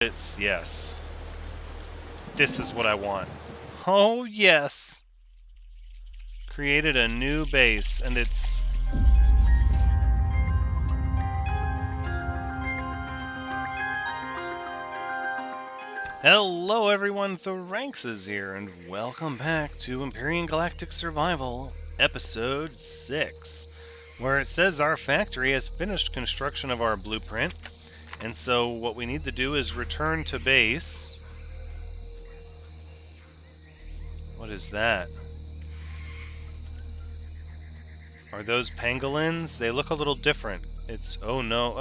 It's yes. This is what I want. Oh, yes. Created a new base, and it's... Hello everyone, Thoranx is here, and welcome back to Empyrion Galactic Survival, Episode 6, where it says our factory has finished construction of our blueprint, and so what we need to do is return to base. What is that? Are those pangolins? They look a little different. It's... oh no,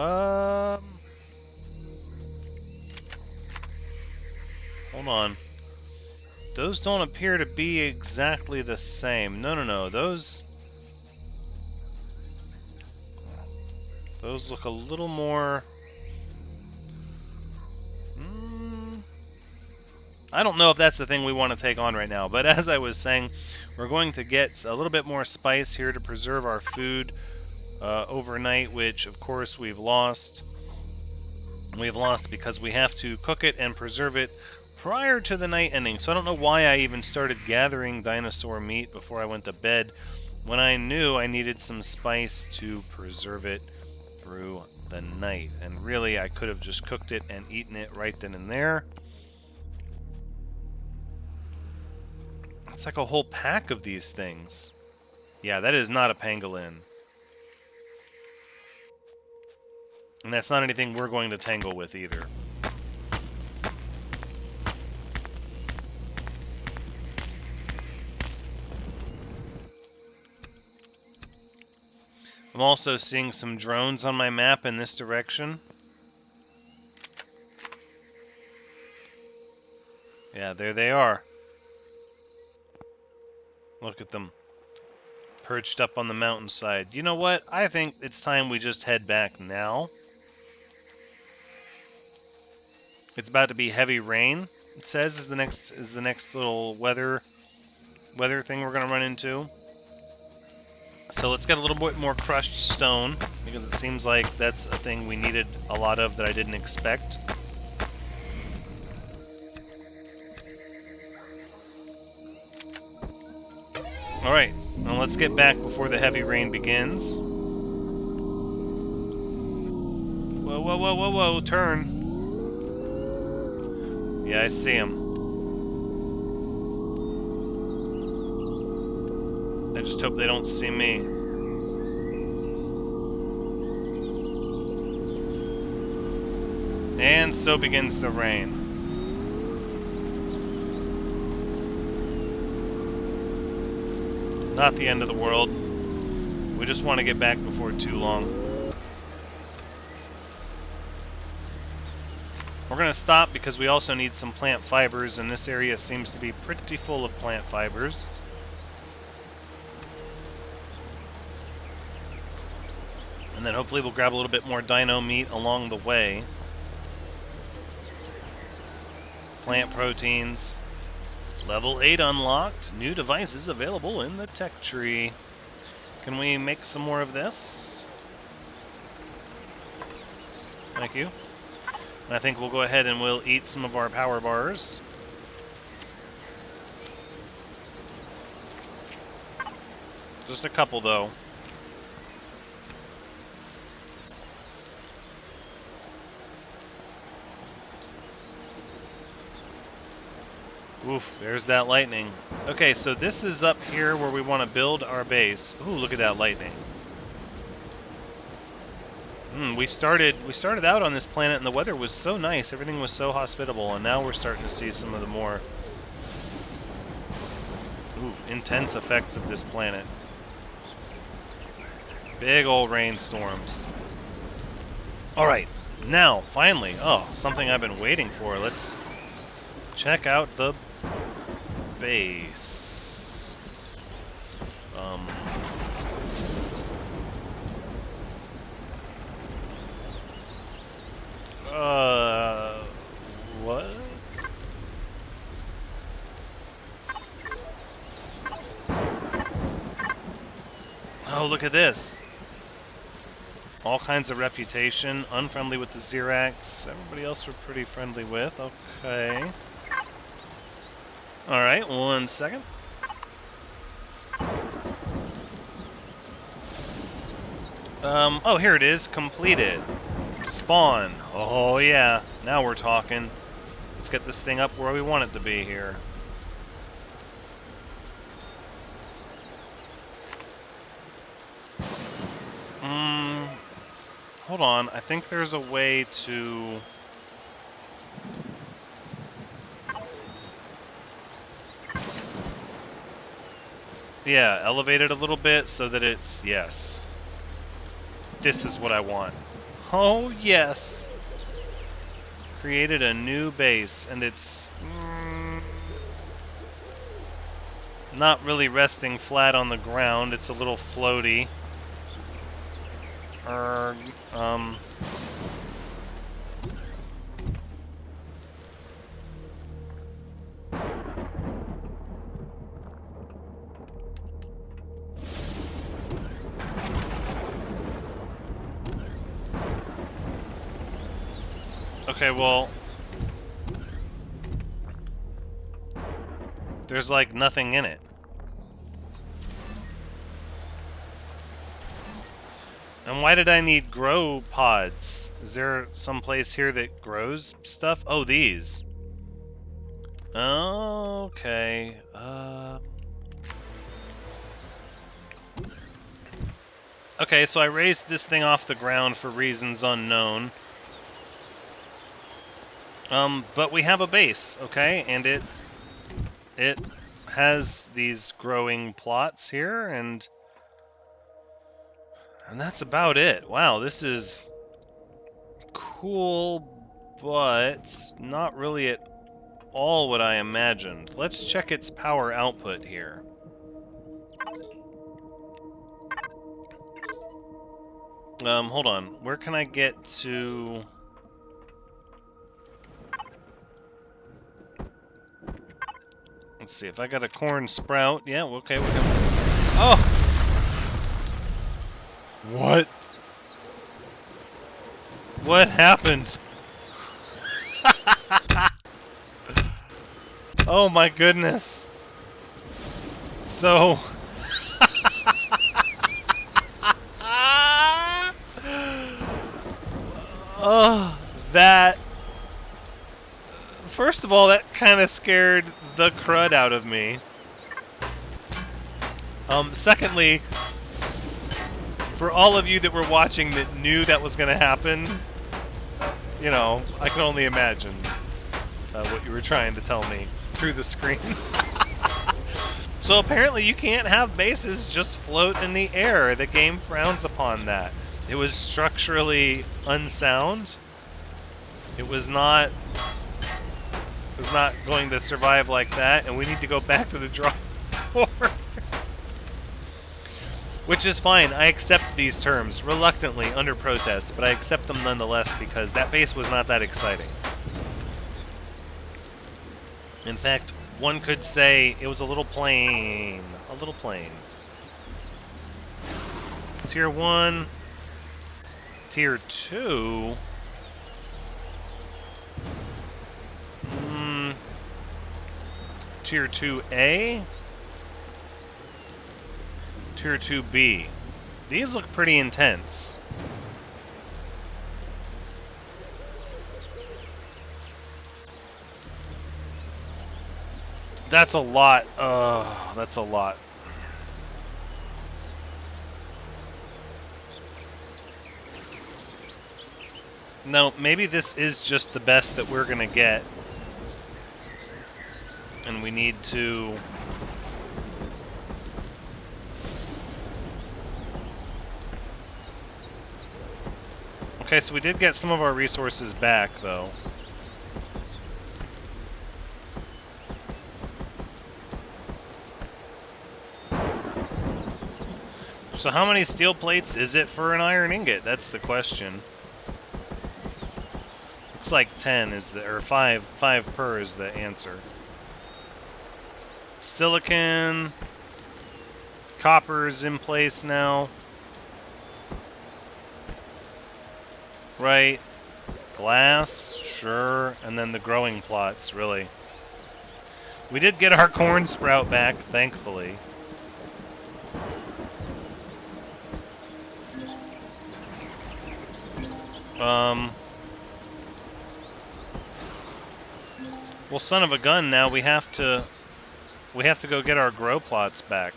hold on. Those don't appear to be exactly the same. No, those look a little more... I don't know if that's the thing we want to take on right now, but as I was saying, we're going to get a little bit more spice here to preserve our food overnight, which of course we've lost. We've lost because we have to cook it and preserve it prior to the night ending. So I don't know why I even started gathering dinosaur meat before I went to bed when I knew I needed some spice to preserve it through the night. And really, I could have just cooked it and eaten it right then and there. It's like a whole pack of these things. Yeah, that is not a pangolin. And that's not anything we're going to tangle with either. I'm also seeing some drones on my map in this direction. Yeah, there they are. Look at them. Perched up on the mountainside. You know what? I think it's time we just head back now. It's about to be heavy rain, it says, is the next little weather thing we're gonna run into. So let's get a little bit more crushed stone, because it seems like that's a thing we needed a lot of that I didn't expect. Alright, now let's get back before the heavy rain begins. Whoa, turn. Yeah, I see him. I just hope they don't see me. And so begins the rain. Not the end of the world. We just want to get back before too long. We're going to stop because we also need some plant fibers, and this area seems to be pretty full of plant fibers. And then hopefully we'll grab a little bit more dino meat along the way. Plant proteins. Level 8 unlocked. New devices available in the tech tree. Can we make some more of this? Thank you. And I think we'll go ahead and we'll eat some of our power bars. Just a couple, though. Oof, there's that lightning. Okay, so this is up here where we want to build our base. Ooh, look at that lightning. We started out on this planet and the weather was so nice, everything was so hospitable, and now we're starting to see some of the more intense effects of this planet. Big old rainstorms. Alright, now, finally, something I've been waiting for. Let's check out the base. What? Oh, look at this. All kinds of reputation. Unfriendly with the Xerax. Everybody else we're pretty friendly with. Okay. Alright, 1 second. Oh, here it is. Completed. Spawn. Oh, yeah. Now we're talking. Let's get this thing up where we want it to be here. Hold on. I think there's a way to... Yeah, elevate it a little bit so that it's... Yes. This is what I want. Oh, yes! Created a new base, and it's... not really resting flat on the ground. It's a little floaty. Okay, well... There's, like, nothing in it. And why did I need grow pods? Is there some place here that grows stuff? Oh, these. Okay. Okay, so I raised this thing off the ground for reasons unknown. But we have a base, okay? And it has these growing plots here, and that's about it. Wow, this is cool, but not really at all what I imagined. Let's check its power output here. Hold on. Where can I get to... Let's see, if I got a corn sprout... Yeah, okay, we can... Oh! What? What happened? Oh my goodness. So... Oh, that... First of all, that kind of scared the crud out of me. Secondly, for all of you that were watching that knew that was going to happen, you know, I can only imagine what you were trying to tell me through the screen. So apparently you can't have bases just float in the air. The game frowns upon that. It was structurally unsound. It was not going to survive like that, and we need to go back to the drawing board. Which is fine. I accept these terms, reluctantly, under protest, but I accept them nonetheless because that base was not that exciting. In fact, one could say it was a little plain. A little plain. Tier 1. Tier 2. Tier 2A. Tier 2B. These look pretty intense. That's a lot. That's a lot. No, maybe this is just the best that we're gonna get. And we need to... Okay, so we did get some of our resources back, though. So how many steel plates is it for an iron ingot? That's the question. Looks like 10 is the... or 5 per is the answer. Silicon. Copper is in place now. Right. Glass, sure. And then the growing plots, really. We did get our corn sprout back, thankfully. Well, son of a gun, now we have to go get our grow plots back.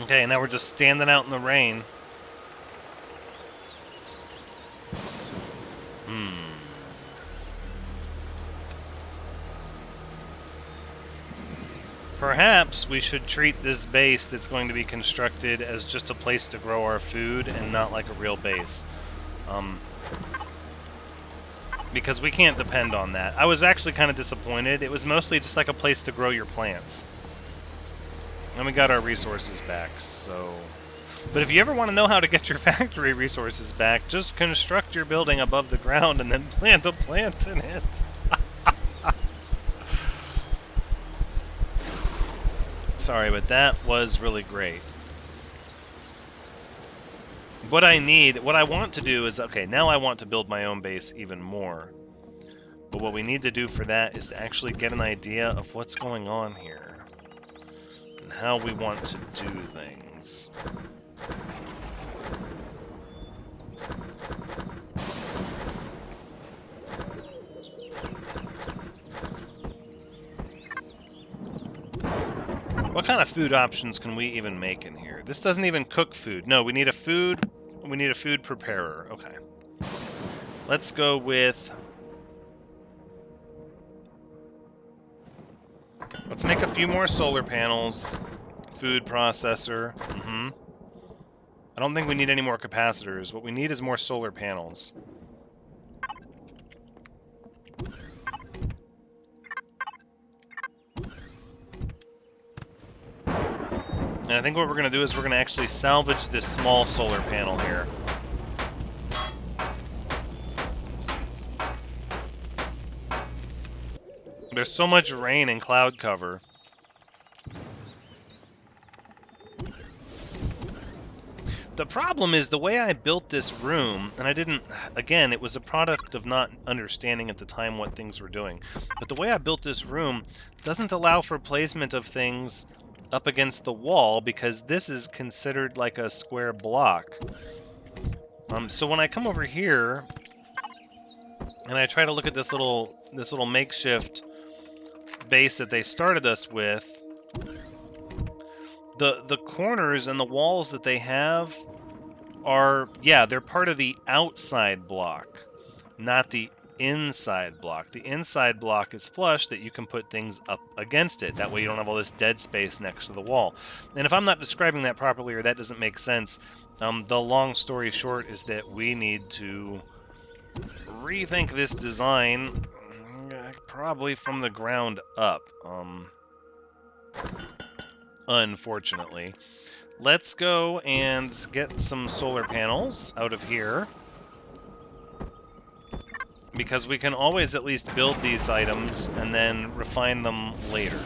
Okay, now we're just standing out in the rain. Perhaps we should treat this base that's going to be constructed as just a place to grow our food and not like a real base. Because we can't depend on that. I was actually kind of disappointed. It was mostly just like a place to grow your plants. And we got our resources back, so... But if you ever want to know how to get your factory resources back, just construct your building above the ground and then plant a plant in it. Sorry, but that was really great. What I want to do is, okay, now I want to build my own base even more. But what we need to do for that is to actually get an idea of what's going on here. And how we want to do things. What kind of food options can we even make in here? This doesn't even cook food. No, we need a food preparer. Okay. Let's go with... Let's make a few more solar panels. Food processor. I don't think we need any more capacitors. What we need is more solar panels. And I think what we're going to do is we're going to actually salvage this small solar panel here. There's so much rain and cloud cover. The problem is the way I built this room, and I didn't... Again, it was a product of not understanding at the time what things were doing. But the way I built this room doesn't allow for placement of things up against the wall, because this is considered like a square block. So when I come over here and I try to look at this little makeshift base that they started us with, the corners and the walls that they have are, yeah, they're part of the outside block, not the inside block. The inside block is flush that you can put things up against it. That way you don't have all this dead space next to the wall. And if I'm not describing that properly or that doesn't make sense, the long story short is that we need to rethink this design probably from the ground up. Unfortunately. Let's go and get some solar panels out of here, because we can always at least build these items and then refine them later.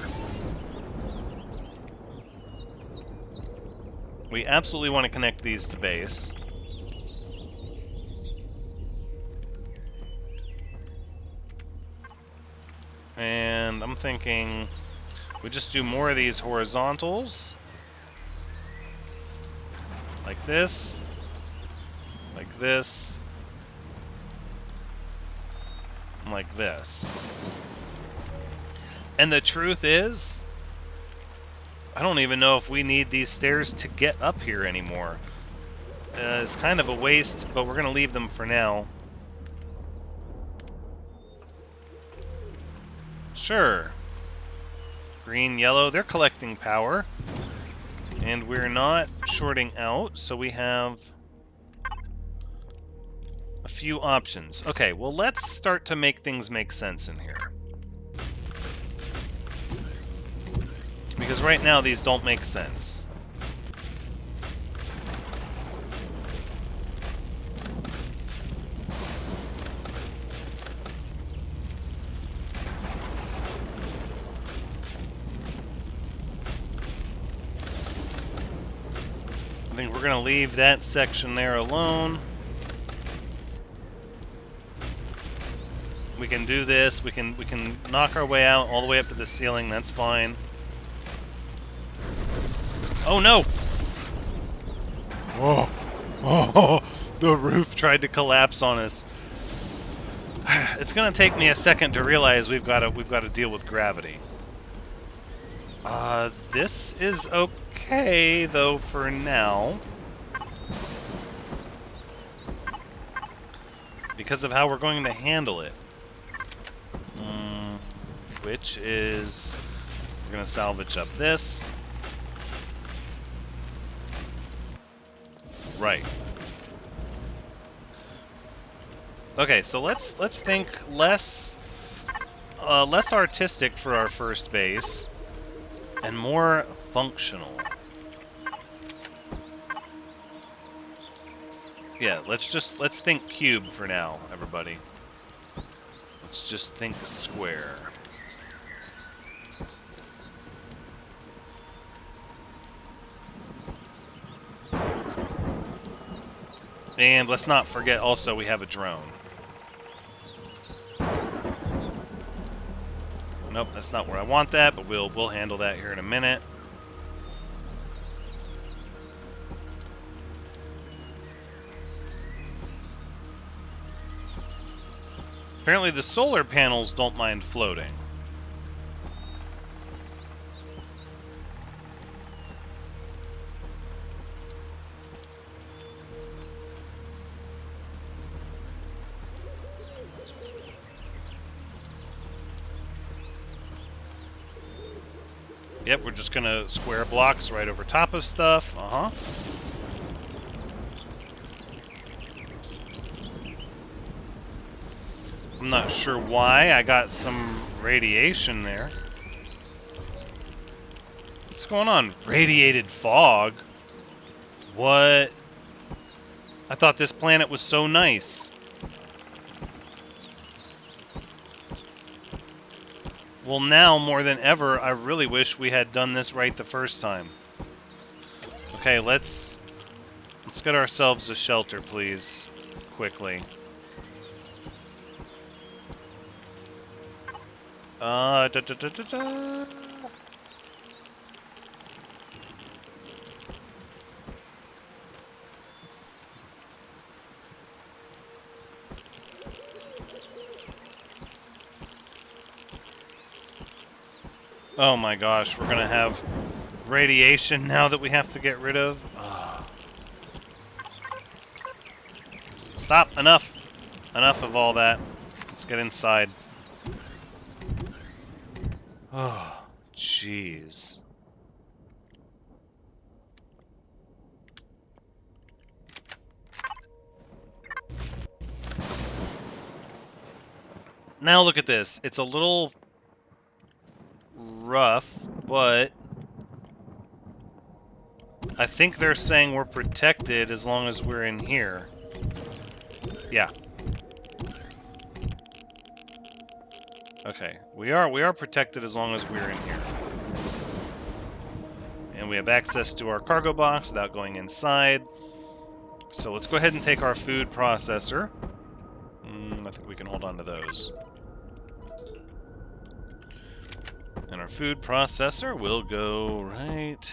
We absolutely want to connect these to base. And I'm thinking we just do more of these horizontals. Like this. Like this. And like this. And the truth is, I don't even know if we need these stairs to get up here anymore. It's kind of a waste, but we're going to leave them for now. Sure. Green, yellow, they're collecting power. And we're not shorting out, so we have a few options. Okay, well, let's start to make things make sense in here. Because right now, these don't make sense. think we're gonna leave that section there alone. We can do this. We can knock our way out all the way up to the ceiling. That's fine. Oh no! Oh, oh, the roof tried to collapse on us. It's gonna take me a second to realize we've got to deal with gravity. This is okay though for now, because of how we're going to handle it. Which is, we're gonna salvage up this. Right. Okay, so let's think less artistic for our first base, and more functional. Yeah, let's think cube for now, everybody. Let's just think square. And let's not forget also we have a drone. Nope, that's not where I want that, but we'll handle that here in a minute. Apparently the solar panels don't mind floating. Yep, we're just gonna square blocks right over top of stuff. Uh-huh. I'm not sure why. I got some radiation there. What's going on? Radiated fog? What? I thought this planet was so nice. Well, now, more than ever, I really wish we had done this right the first time. Okay, let's get ourselves a shelter, please. Quickly. Da, da, da, da, da. Oh my gosh, we're gonna have radiation now that we have to get rid of. Stop! Enough! Enough of all that. Let's get inside. Oh, jeez. Now look at this. It's a little rough, but I think they're saying we're protected as long as we're in here. Yeah. Okay, we are protected as long as we're in here. And we have access to our cargo box without going inside. So let's go ahead and take our food processor. I think we can hold on to those. And our food processor will go right...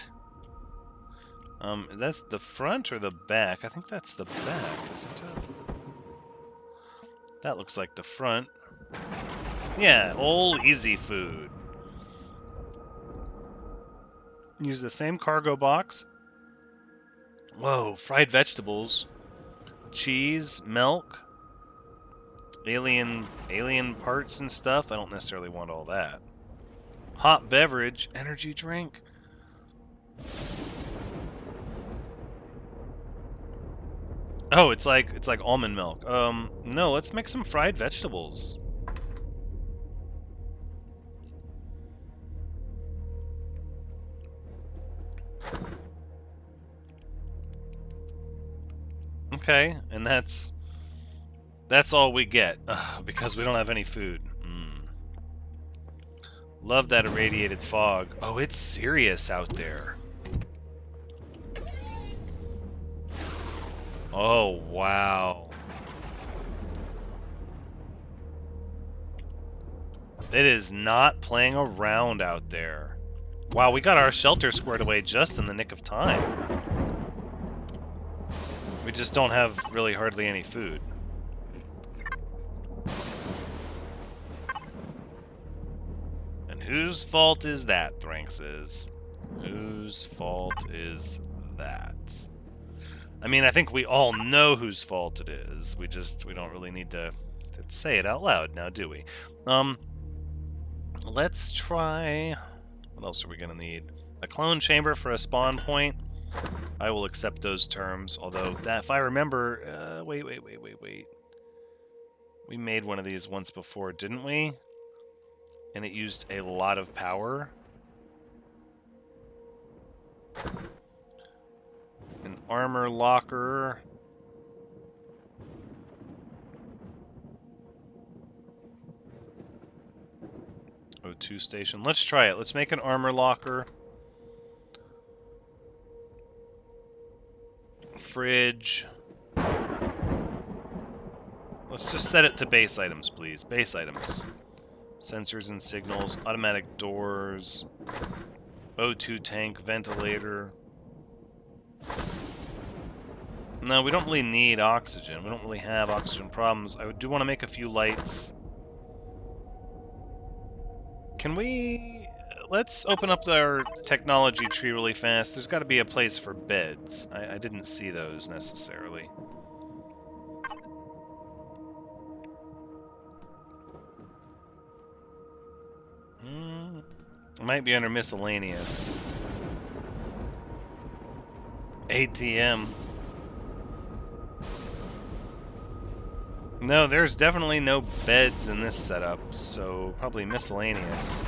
that's the front or the back? I think that's the back, isn't it? That looks like the front. Yeah, all easy food. Use the same cargo box. Whoa, fried vegetables. Cheese, milk. Alien parts and stuff. I don't necessarily want all that. Hot beverage, energy drink. Oh, it's like almond milk. No, let's make some fried vegetables. Okay, and that's all we get because we don't have any food. Love that irradiated fog. Oh, it's serious out there. Oh, wow. It is not playing around out there. Wow, we got our shelter squared away just in the nick of time. We just don't have really hardly any food. And whose fault is that, Thranks is? Whose fault is that? I mean, I think we all know whose fault it is. We don't really need to say it out loud now, do we? Let's try... What else are we going to need? A clone chamber for a spawn point. I will accept those terms, although, that, if I remember... wait. We made one of these once before, didn't we? And it used a lot of power. An armor locker. O2 station. Let's try it. Let's make an armor locker. Fridge. Let's just set it to base items, please. Base items. Sensors and signals, automatic doors, O2 tank, ventilator. No, we don't really need oxygen. We don't really have oxygen problems. I do want to make a few lights. Can we... Let's open up our technology tree really fast. There's got to be a place for beds. I didn't see those necessarily. It might be under miscellaneous. ATM. No, there's definitely no beds in this setup, so probably miscellaneous.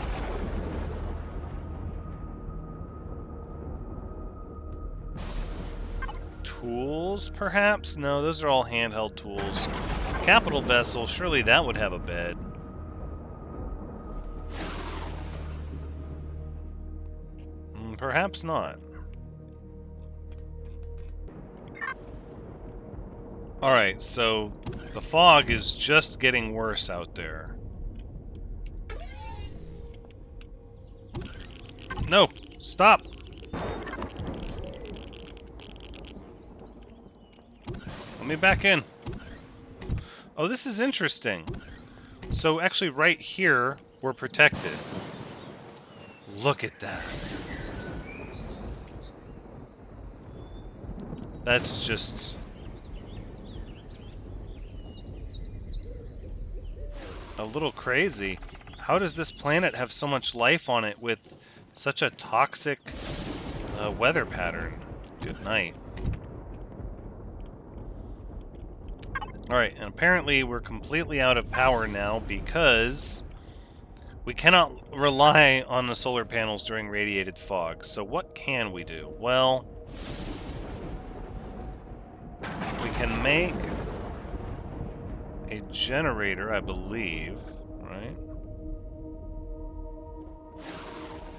Tools, perhaps? No, those are all handheld tools. Capital vessel, surely that would have a bed. Perhaps not. Alright, so the fog is just getting worse out there. No! Stop! Let me back in. Oh, this is interesting. So actually right here, we're protected. Look at that. That's just... a little crazy. How does this planet have so much life on it with such a toxic weather pattern? Good night. Alright, and apparently we're completely out of power now because we cannot rely on the solar panels during radiated fog. So what can we do? Well... we can make a generator, I believe, right?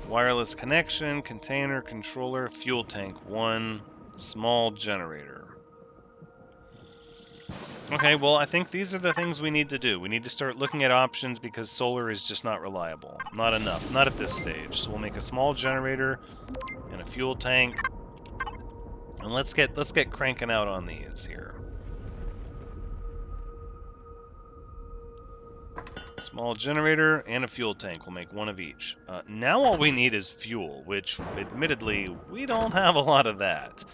Wireless connection, container, controller, fuel tank, one small generator. Okay, well, I think these are the things we need to do. We need to start looking at options because solar is just not reliable. Not enough. Not at this stage. So we'll make a small generator and a fuel tank. And let's get cranking out on these here. Small generator and a fuel tank. We'll make one of each. Now all we need is fuel, which, admittedly, we don't have a lot of that.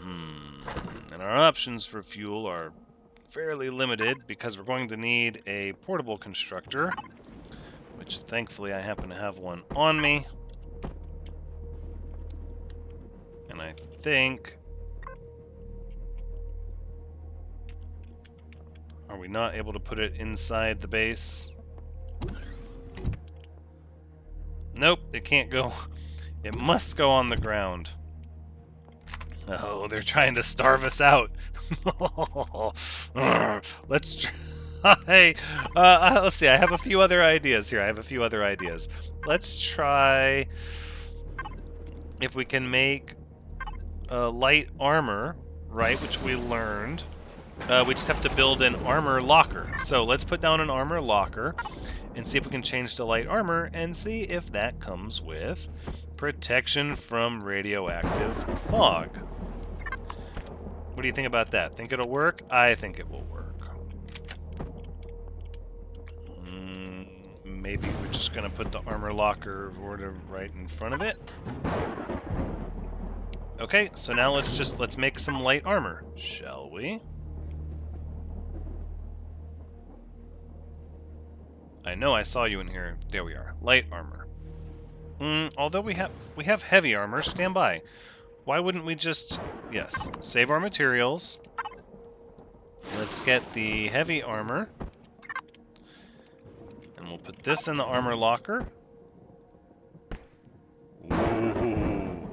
And our options for fuel are fairly limited because we're going to need a portable constructor, which thankfully I happen to have one on me. And I think... are we not able to put it inside the base? Nope, it can't go. It must go on the ground. Oh, they're trying to starve us out. Let's try... let's see, I have a few other ideas here. Let's try... if we can make light armor right, which we learned. We just have to build an armor locker. So let's put down an armor locker and see if we can change to light armor and see if that comes with protection from radioactive fog. What do you think about that? Think it'll work? I think it will work. Maybe we're just going to put the armor locker right in front of it. Okay, so now let's make some light armor, shall we? I know I saw you in here. There we are. Light armor. Although we have heavy armor, stand by. Why wouldn't we just, yes, save our materials. Let's get the heavy armor. And we'll put this in the armor locker. Ooh.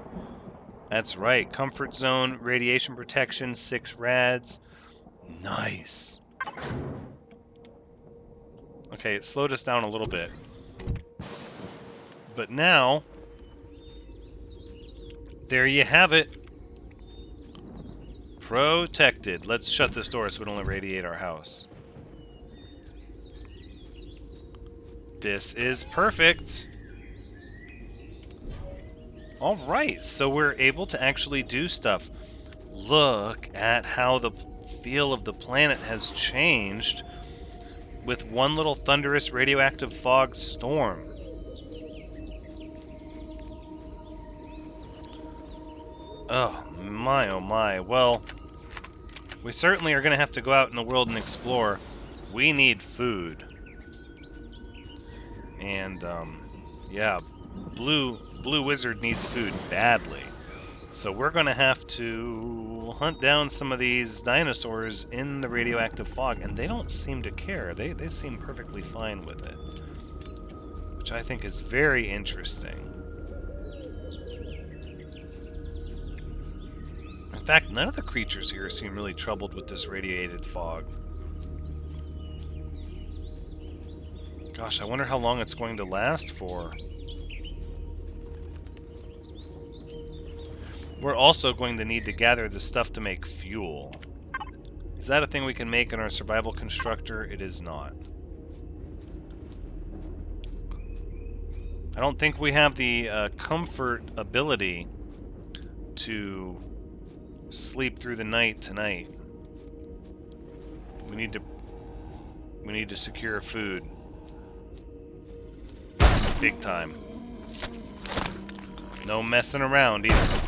That's right. Comfort zone, radiation protection, 6 rads. Nice. Okay, it slowed us down a little bit. But now, there you have it. Protected. Let's shut this door so we don't irradiate our house. This is perfect. Alright, so we're able to actually do stuff. Look at how the feel of the planet has changed with one little thunderous radioactive fog storm. Oh my. Well, we certainly are going to have to go out in the world and explore. We need food. And, yeah, Blue Wizard needs food badly. So we're going to have to hunt down some of these dinosaurs in the radioactive fog, and they don't seem to care. They seem perfectly fine with it, which I think is very interesting. In fact, none of the creatures here seem really troubled with this radiated fog. Gosh, I wonder how long it's going to last for. We're also going to need to gather the stuff to make fuel. Is that a thing we can make in our survival constructor? It is not. I don't think we have the comfort ability to sleep through the night tonight. We need to secure food. Big time. No messing around either.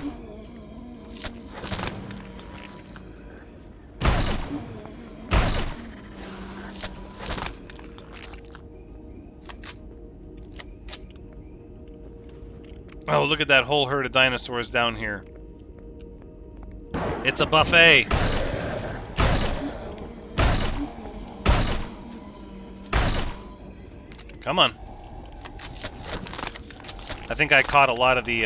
Oh, look at that whole herd of dinosaurs down here. It's a buffet! Come on. I think I caught a lot of the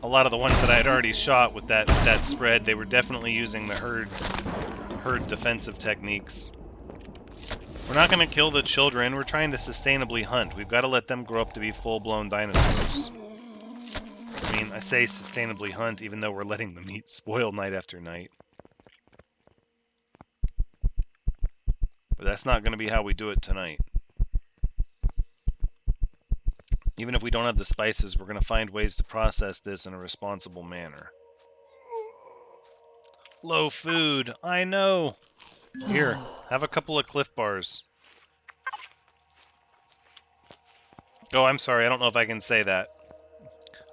ones that I had already shot with that spread. They were definitely using the herd defensive techniques. We're not going to kill the children. We're trying to sustainably hunt. We've got to let them grow up to be full-blown dinosaurs. I mean, I say sustainably hunt, even though we're letting the meat spoil night after night. But that's not going to be how we do it tonight. Even if we don't have the spices, we're going to find ways to process this in a responsible manner. Low food, I know! Here, have a couple of Cliff Bars. Oh, I'm sorry, I don't know if I can say that.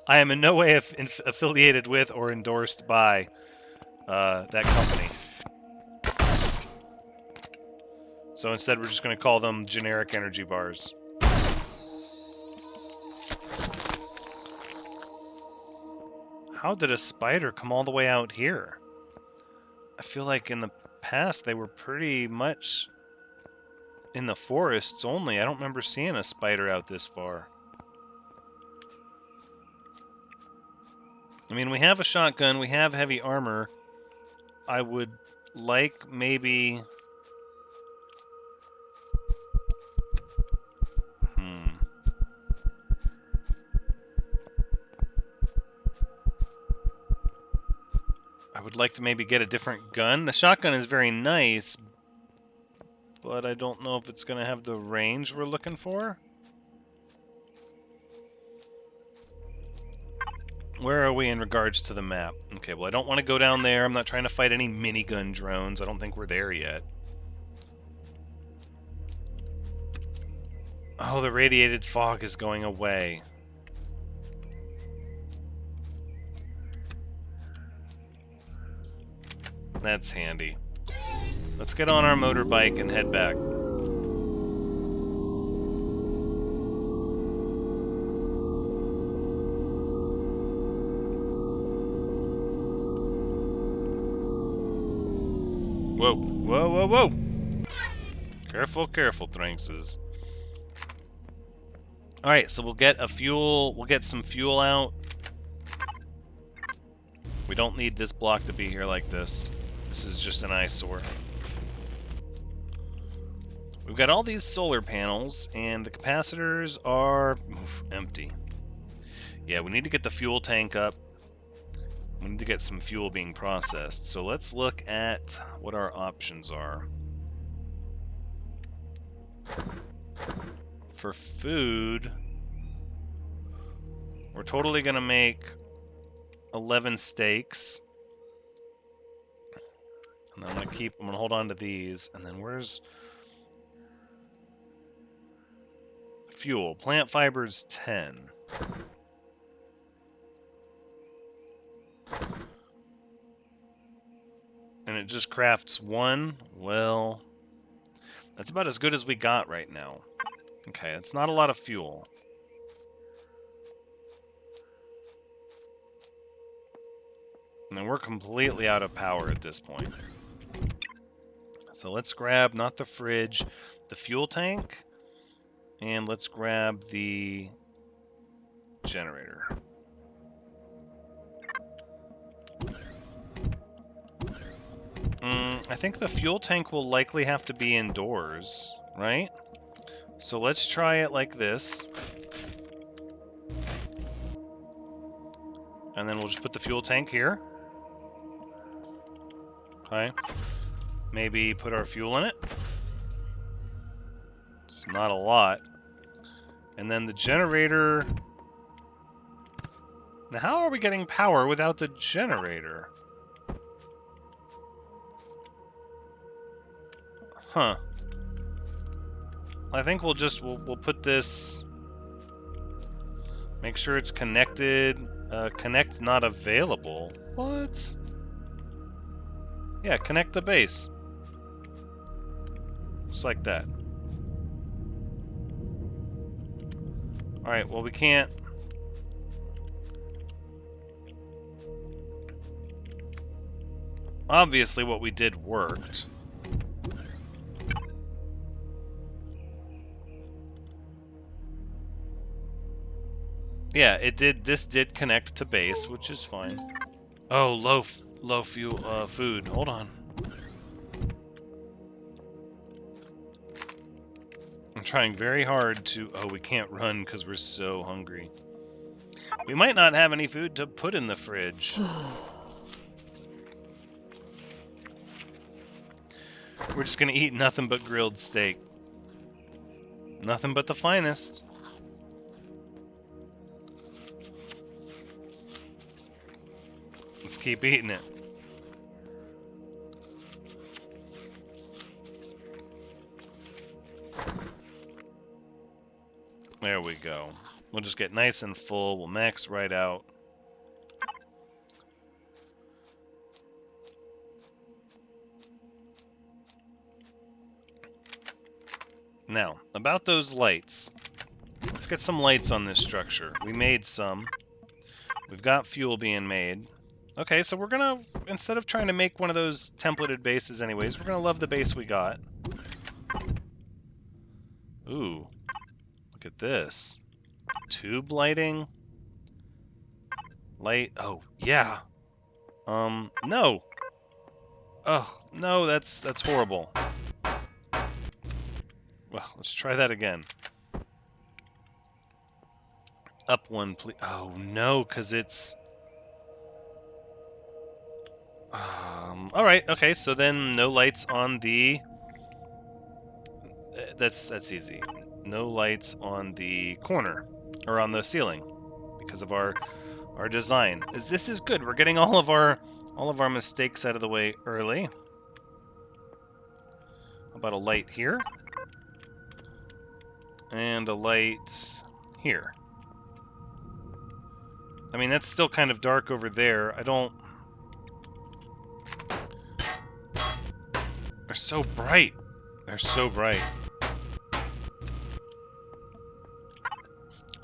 I am in no way affiliated with or endorsed by that company. So instead we're just going to call them generic energy bars. How did a spider come all the way out here? I feel like in the past they were pretty much in the forests only. I don't remember seeing a spider out this far. I mean, we have a shotgun, we have heavy armor. I would like maybe... like to maybe get a different gun. The shotgun is very nice, but I don't know if it's going to have the range we're looking for. Where are we in regards to the map? Okay, well, I don't want to go down there. I'm not trying to fight any minigun drones. I don't think we're there yet. Oh, the radiated fog is going away. That's handy. Let's get on our motorbike and head back. Whoa, whoa, whoa, whoa! Careful, careful, Thranxes. Alright, so we'll get some fuel out. We don't need this block to be here like this. This is just an eyesore. We've got all these solar panels, and the capacitors are empty. Yeah, we need to get the fuel tank up. We need to get some fuel being processed. So let's look at what our options are. For food, we're totally going to make 11 steaks. And I'm going to hold on to these. And then where's fuel? Plant fibers 10. And it just crafts 1. Well, that's about as good as we got right now. Okay, it's not a lot of fuel. And then we're completely out of power at this point. So let's grab, not the fridge, the fuel tank. And let's grab the generator. I think the fuel tank will likely have to be indoors, right? So let's try it like this. And then we'll just put the fuel tank here. Okay. Maybe put our fuel in it. It's not a lot. And then the generator... Now, how are we getting power without the generator? Huh. I think we'll put this... Make sure it's connected. Connect not available. What? Yeah, connect the base. Just like that. Alright, well we can't... Obviously what we did worked. Yeah, it did. This did connect to base, which is fine. Oh, low fuel food. Hold on. I'm trying very hard to... Oh, we can't run because we're so hungry. We might not have any food to put in the fridge. We're just gonna eat nothing but grilled steak. Nothing but the finest. Let's keep eating it. There we go. We'll just get nice and full. We'll max right out. Now, about those lights. Let's get some lights on this structure. We made some. We've got fuel being made. Okay, so we're gonna, instead of trying to make one of those templated bases anyways, we're gonna love the base we got. Ooh. Look at this. Tube lighting. Light. Oh, yeah. No. Oh, no, that's horrible. Well, let's try that again. Up one, please. Oh, no, because it's... All right. Okay. So then, no lights on the. That's easy. No lights on the corner or on the ceiling because of our design. This is good. We're getting all of our mistakes out of the way early. How about a light here? And a light here. I mean, that's still kind of dark over there. I don't... They're so bright. They're so bright.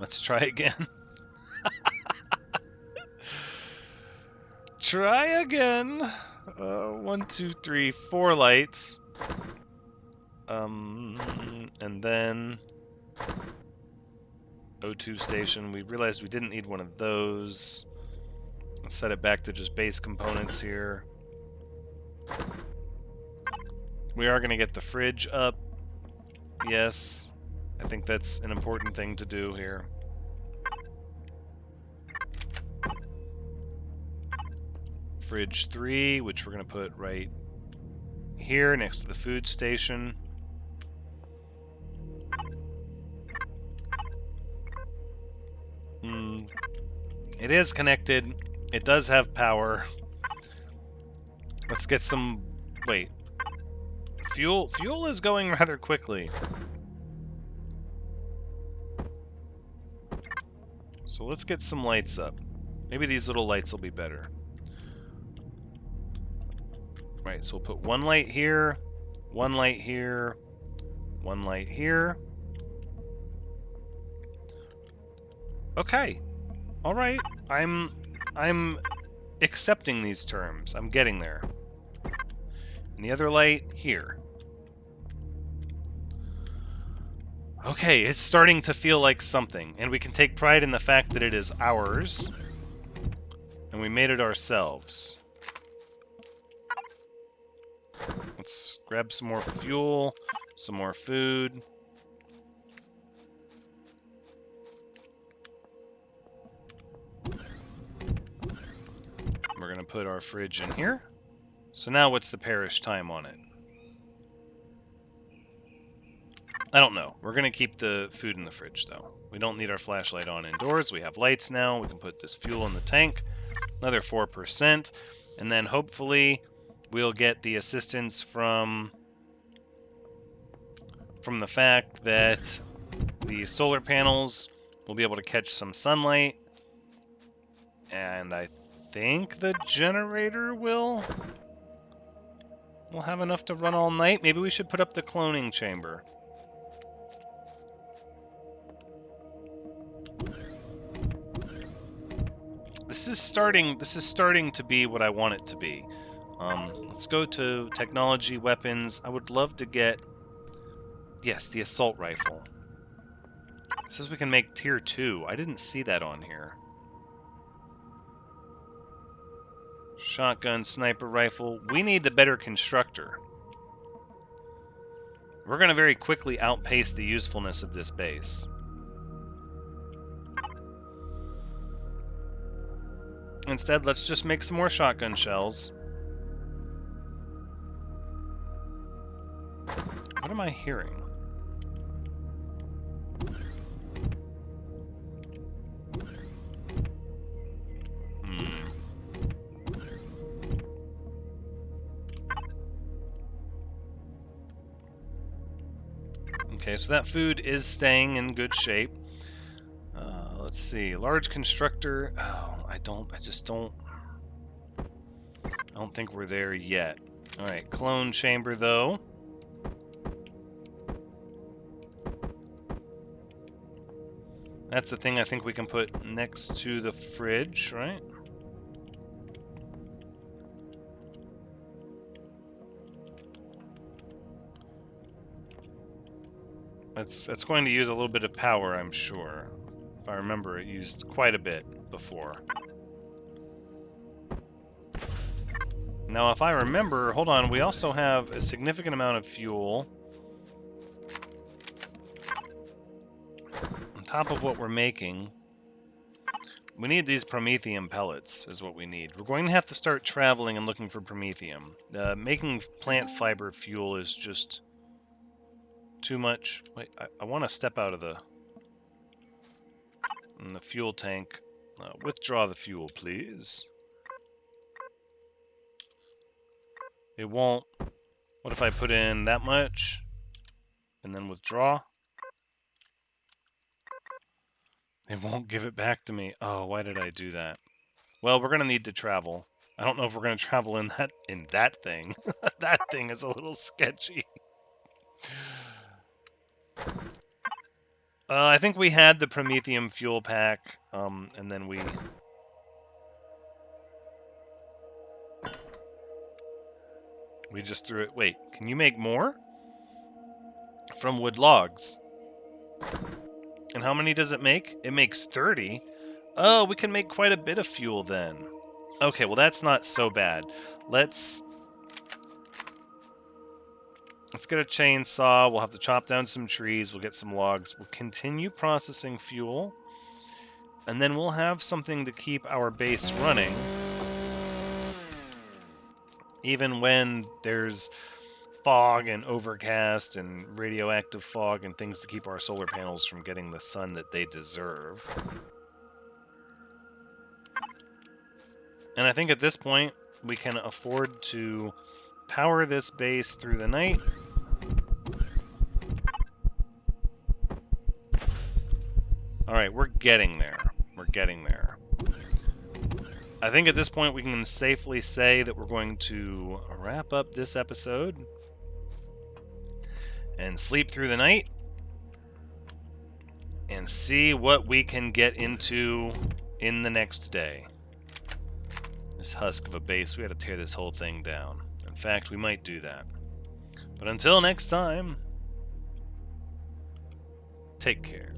Let's try again. Try again. 1, 2, 3, 4 lights. And then O2 station. We realized we didn't need one of those. Let's set it back to just base components here. We are going to get the fridge up. Yes. I think that's an important thing to do here. Fridge 3, which we're going to put right here next to the food station. It is connected. It does have power. Let's get some... Wait. Fuel is going rather quickly. So let's get some lights up. Maybe these little lights will be better. Right, so we'll put one light here, one light here, one light here. Okay. All right. I'm accepting these terms. I'm getting there. And the other light here. Okay, it's starting to feel like something, and we can take pride in the fact that it is ours, and we made it ourselves. Let's grab some more fuel, some more food. We're going to put our fridge in here. So now what's the parish time on it? I don't know. We're going to keep the food in the fridge, though. We don't need our flashlight on indoors. We have lights now. We can put this fuel in the tank. Another 4%. And then hopefully we'll get the assistance from the fact that the solar panels will be able to catch some sunlight. And I think the generator will have enough to run all night. Maybe we should put up the cloning chamber. This is starting to be what I want it to be. Let's go to technology weapons. I would love to get... Yes, the assault rifle. It says we can make tier 2. I didn't see that on here. Shotgun, sniper rifle. We need the better constructor. We're going to very quickly outpace the usefulness of this base. Instead, let's just make some more shotgun shells. What am I hearing? Okay, so that food is staying in good shape. Let's see, large constructor. Oh, I just don't think we're there yet. All right, clone chamber though. That's the thing I think we can put next to the fridge, right? That's going to use a little bit of power, I'm sure. If I remember, it used quite a bit before. Now, if I remember, hold on, we also have a significant amount of fuel on top of what we're making. We need these promethium pellets, is what we need. We're going to have to start traveling and looking for promethium. Making plant fiber fuel is just too much. Wait, I want to step out of the fuel tank. Withdraw the fuel, please. It won't. What if I put in that much and then withdraw? It won't give it back to me. Oh, why did I do that? Well, we're gonna need to travel. I don't know if we're gonna travel in that thing. That thing is a little sketchy. I think we had the promethium fuel pack, and then we just threw it. Wait, can you make more? From wood logs. And how many does it make? It makes 30. Oh, we can make quite a bit of fuel then. Okay, well that's not so bad. Let's get a chainsaw. We'll have to chop down some trees. We'll get some logs. We'll continue processing fuel. And then we'll have something to keep our base running. Even when there's fog and overcast and radioactive fog and things to keep our solar panels from getting the sun that they deserve. And I think at this point, we can afford to power this base through the night. Alright, we're getting there. We're getting there. I think at this point we can safely say that we're going to wrap up this episode and sleep through the night and see what we can get into in the next day. This husk of a base, we had to tear this whole thing down. In fact, we might do that. But until next time, take care.